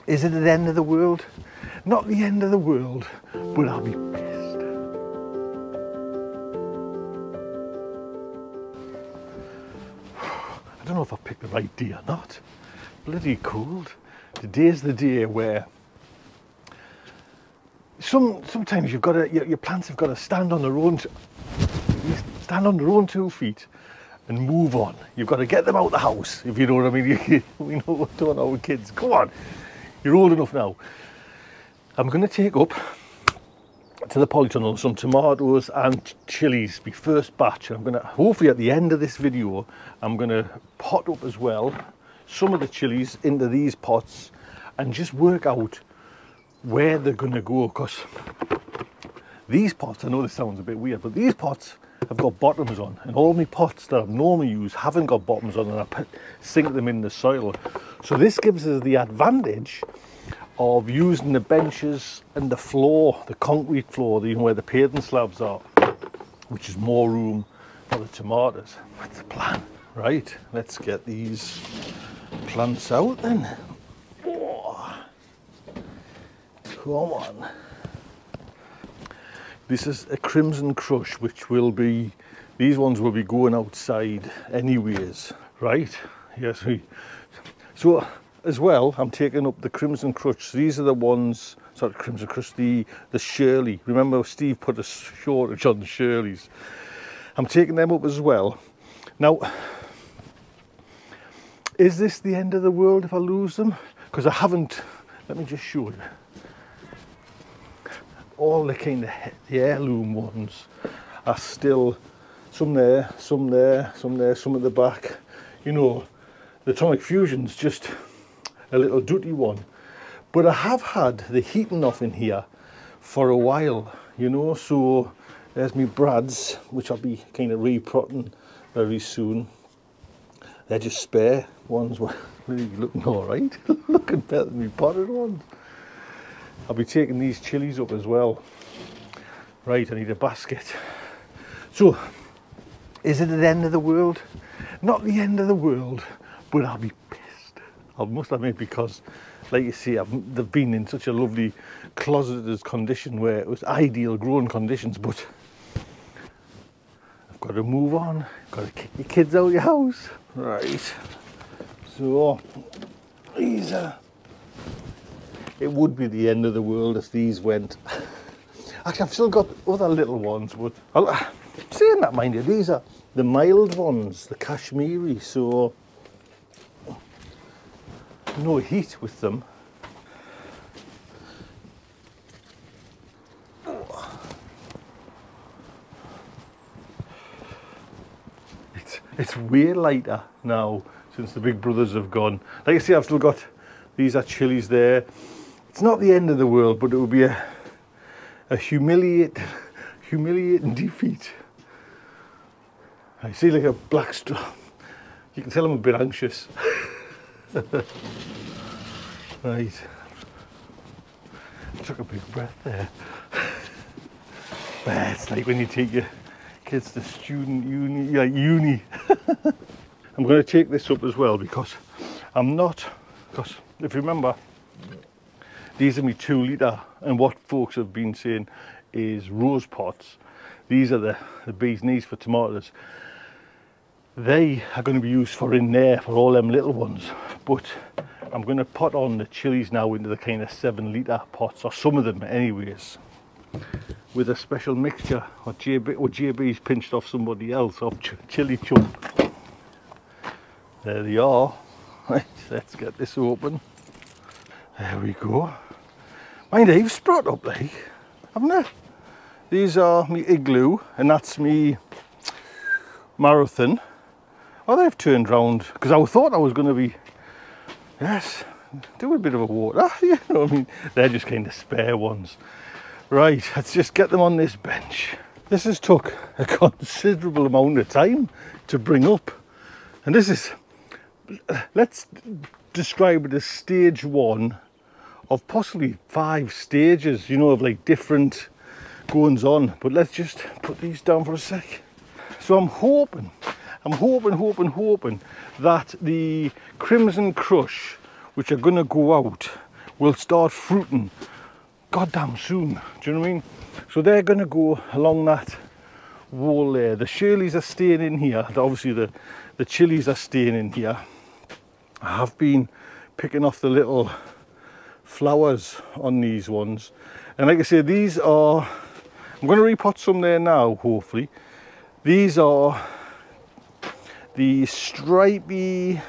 Is it the end of the world? Not the end of the world, but I'll be pissed. I don't know if I picked the right day or not. Bloody cold. Today's the day where sometimes you've got to, your plants have got to stand on their own 2 feet and move on. You've got to get them out the house, if you know what I mean. We know what's going on with kids. Come on, you're old enough now. I'm going to take up to the polytunnel some tomatoes and chilies, my first batch. I'm going to, hopefully at the end of this video, I'm going to pot up as well some of the chilies into these pots and just work out where they're going to go, because these pots, I know this sounds a bit weird, but these pots have got bottoms on, and all my pots that I've normally used haven't got bottoms on, and I sink them in the soil. So this gives us the advantage of using the benches and the floor, the concrete floor, you know, where the paving slabs are, which is more room for the tomatoes. That's the plan. Right, let's get these plants out then. Oh, come on. This is a Crimson Crush, which will be, these ones will be going outside anyways, right? Yes, so as well, I'm taking up the Crimson Crush. These are the ones, sorry, Crimson Crush, the Shirley. Remember Steve put a shortage on the Shirleys. I'm taking them up as well. Now, is this the end of the world if I lose them? Because I haven't, let me just show you. All the kind of the heirloom ones are still, some there, some there, some there, some at the back. You know, the Atomic Fusion's just a little dirty one. But I have had the heating off in here for a while, you know, so there's me Brads, which I'll be kind of repotting very soon. They're just spare ones, really looking all right. Looking better than me potted ones. I'll be taking these chilies up as well. Right, I need a basket. So, is it the end of the world? Not the end of the world, but I'll be pissed. I must admit, because, like you see, they've been in such a lovely closeted condition where it was ideal growing conditions, but I've got to move on. Got to kick your kids out of your house. Right, so these are, it would be the end of the world if these went. Actually, I've still got other little ones, but saying that, mind you, these are the mild ones, the Kashmiri, so no heat with them. It's way lighter now since the big brothers have gone. Like I say, I've still got, these are chilies there. It's not the end of the world, but it would be a humiliating defeat. I see like a black straw. You can tell I'm a bit anxious. Right. I took a big breath there. It's like when you take your kids to student uni. I'm going to take this up as well because because if you remember, these are my 2 litre, and what folks have been saying is rose pots. These are the bee's knees for tomatoes. They are going to be used for in there for all them little ones, but I'm going to pot on the chilies now into the kind of 7 litre pots, or some of them anyways, with a special mixture or JB's pinched off somebody else, of chili chump. There they are. Right, let's get this open. There we go. Mind you, you've sprout up like, haven't they? These are me Igloo, and that's me Marathon. Oh, they've turned round, because I thought I was going to be, yes, do a bit of a water, you know what I mean? They're just kind of spare ones. Right, let's just get them on this bench. This has took a considerable amount of time to bring up. And this is, let's describe it as stage 1 of possibly 5 stages, you know, of like different goings on. But let's just put these down for a sec. So I'm hoping that the Crimson Crush, which are going to go out, will start fruiting goddamn soon. Do you know what I mean? So they're going to go along that wall there. The Shirleys are staying in here. Obviously the Chillies are staying in here. I have been picking off the little flowers on these ones, and like I say, these are, I'm going to repot some there now, hopefully. These are the stripy,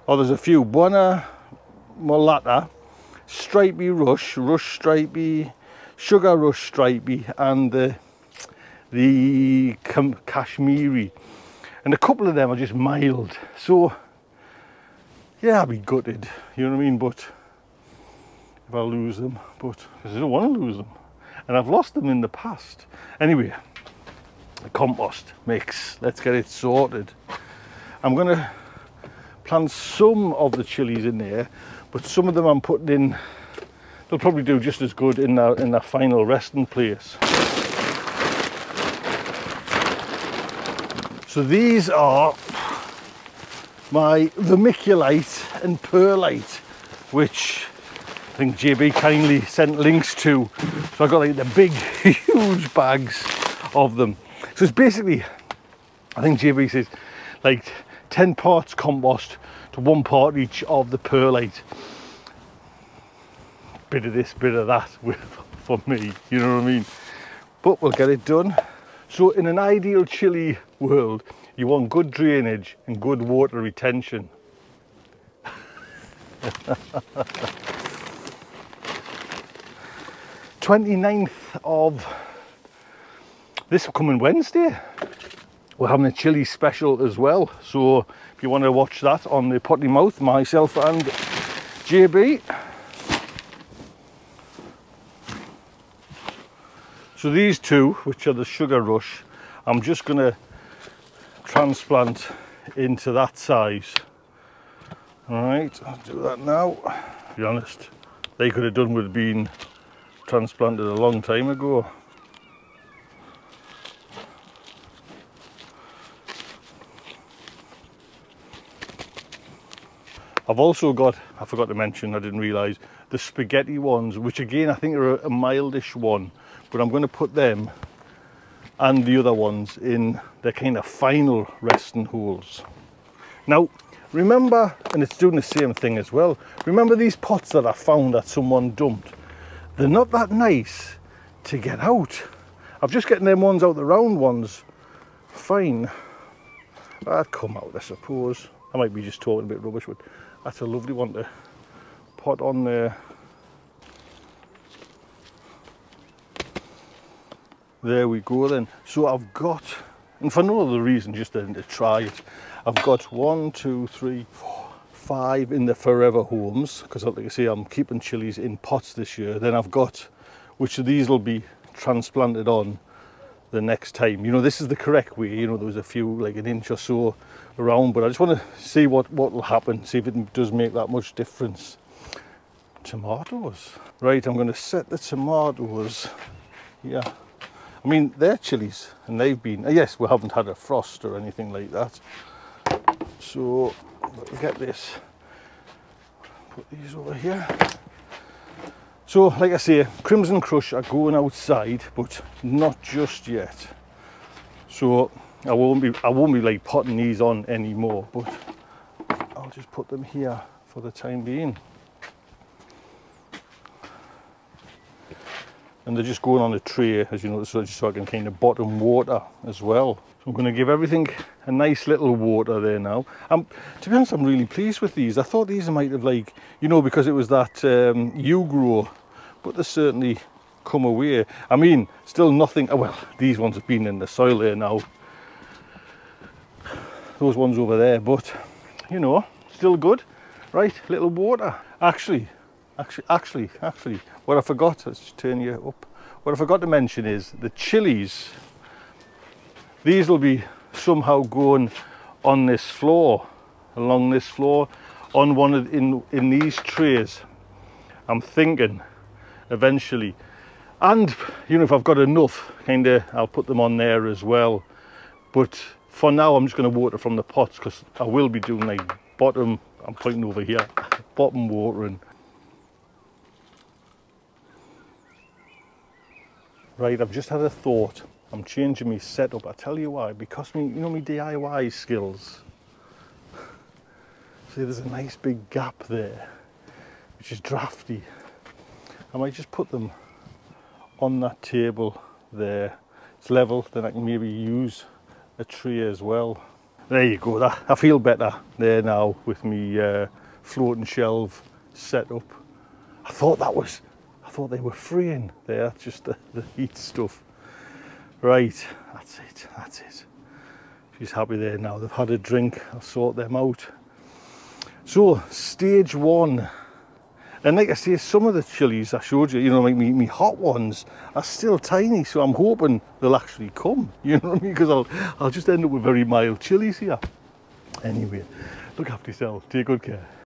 oh, there's a few, Buona Mulata, stripy rush stripy, sugar rush stripy, and the Kashmiri, and a couple of them are just mild. So yeah, I'll be gutted, you know what I mean, but if I lose them, but because I don't want to lose them, and I've lost them in the past. Anyway, the compost mix, let's get it sorted. I'm going to plant some of the chilies in there, but some of them I'm putting in, they'll probably do just as good in their final resting place. So these are my vermiculite and perlite, which I think JB kindly sent links to. So I got like the big, huge bags of them. So it's basically, I think JB says, like 10 parts compost to 1 part each of the perlite. Bit of this, bit of that for me, you know what I mean? But we'll get it done. So in an ideal chilli world, you want good drainage and good water retention. 29th of this coming Wednesday, we're having a chili special as well. So if you want to watch that on the Potty Mouth, myself and JB. So these two, which are the Sugar Rush, I'm just going to transplant into that size. All right, I'll do that now. To be honest, they could have done with being transplanted a long time ago. I've also got, I forgot to mention, I didn't realise, the spaghetti ones, which again I think are a mildish one, but I'm going to put them and the other ones in their kind of final resting holes. Now remember, and it's doing the same thing as well, remember these pots that I found that someone dumped? They're not that nice to get out. I've just getting them ones out, the round ones, fine. That'd come out, I suppose. I might be just talking a bit rubbish, but that's a lovely one to pot on there. There we go then. So I've got, and for no other reason, just to try it, I've got 1, 2, 3, 4, 5 in the forever homes, because like I say, I'm keeping chilies in pots this year. Then I've got, which of these will be transplanted on the next time. You know, this is the correct way. You know, there was a few like an inch or so around, but I just want to see what will happen, see if it does make that much difference. Tomatoes. Right, I'm going to set the tomatoes here. I mean, they're chilies, and they've been, yes, we haven't had a frost or anything like that. So, we'll get this, put these over here. So, like I say, Crimson Crush are going outside, but not just yet. So, I won't be like potting these on anymore, but I'll just put them here for the time being. And they're just going on a tray, as you know, so I can kind of bottom water as well. So I'm going to give everything a nice little water there now. To be honest, I'm really pleased with these. I thought these might have, like, you know, because it was that U-grow, but they certainly come away. I mean, still nothing, well, these ones have been in the soil there now. Those ones over there, but, you know, still good. Right, little water. Actually, what I forgot, let's just turn you up. What I forgot to mention is the chilies. These will be somehow going on this floor, along this floor, on one of in these trays. I'm thinking eventually, and you know, if I've got enough, I'll put them on there as well. But for now, I'm just going to water from the pots, because I will be doing like bottom. I'm pointing over here, bottom watering. Right, I've just had a thought. I'm changing my setup. I tell you why, because me, you know, my DIY skills. See, there's a nice big gap there, which is drafty. I might just put them on that table there. It's level, then I can maybe use a tray as well. There you go, I feel better there now with me floating shelf set up. I thought they were freeing there, just the heat stuff. Right, that's it. She's happy there now. They've had a drink, I'll sort them out. So, stage one. And like I say, some of the chilies I showed you, you know, like me hot ones are still tiny, so I'm hoping they'll actually come, you know what I mean? Because I'll just end up with very mild chilies here. Anyway, look after yourself, take good care.